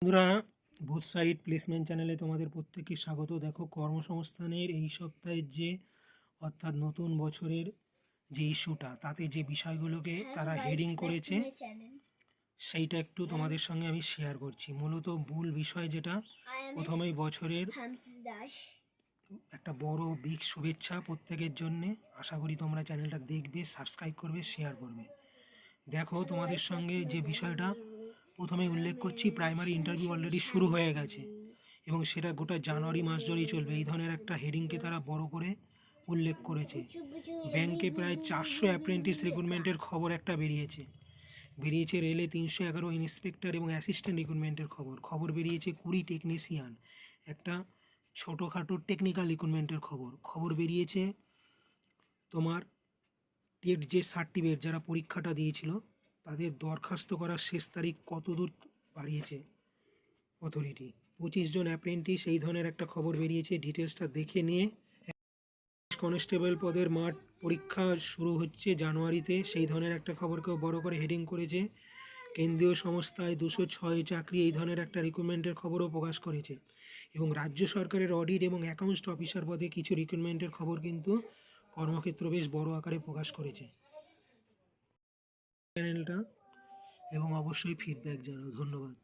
বন্ধুরা, both side placement চ্যানেলে তোমাদের প্রত্যেককে স্বাগত। দেখো, কর্মসংস্থানের এই সপ্তাহের যে অর্থাৎ নতুন বছরের যে ইস্যুটা, তাতে যে বিষয়গুলোকে তারা হেডিং করেছে সেইটা একটু তোমাদের সঙ্গে আমি শেয়ার করছি। মূলত মূল বিষয় যেটা, প্রথমেই বছরের একটা বড় বিগ শুভেচ্ছা প্রত্যেকের জন্যে। আশা করি তোমরা চ্যানেলটা দেখবে, সাবস্ক্রাইব করবে, শেয়ার করবে। দেখো, তোমাদের সঙ্গে যে বিষয়টা প্রথমেই উল্লেখ করছি, প্রাইমারি ইন্টারভিউ অলরেডি শুরু হয়ে গেছে এবং সেটা গোটা জানুয়ারি মাস জুড়েই চলবে। এই ধরনের একটা হেডিংকে তারা বড় করে উল্লেখ করেছে। ব্যাংকে প্রায় 400 অ্যাপ্রেন্টিস রিক্রুটমেন্টের খবর একটা বেরিয়েছে রেলে 311 ইন্সপেক্টর এবং অ্যাসিস্ট্যান্ট রিক্রুটমেন্টের খবর বেরিয়েছে 20 টেকনিশিয়ান, একটা ছোটোখাটো টেকনিক্যাল রিক্রুটমেন্টের খবর বেরিয়েছে তোমার টেট যে সার্টিফিকেট যারা পরীক্ষাটা দিয়েছিল তাদের দরখাস্ত করার শেষ তারিখ কত দূর বাড়িয়েছে অথরিটি। 25 জন অ্যাপ্রেন্টিস, এই ধরনের একটা খবর বেরিয়েছে। ডিটেলসটা দেখে নিয়ে, কনস্টেবল পদের মাঠ পরীক্ষা শুরু হচ্ছে জানুয়ারিতে, সেই ধরনের একটা খবরকেও বড় করে হেডিং করেছে। কেন্দ্রীয় সংস্থায় 206 চাকরি, এই ধরনের একটা রিক্রুটমেন্টের খবরও প্রকাশ করেছে। এবং রাজ্য সরকারের অডিট এবং অ্যাকাউন্টস অফিসার পদে কিছু রিক্রুটমেন্টের খবর কিন্তু কর্মক্ষেত্র বেশ বড় আকারে প্রকাশ করেছে চ্যানেলটা। এবং অবশ্যই ফিডব্যাক জানাও। ধন্যবাদ।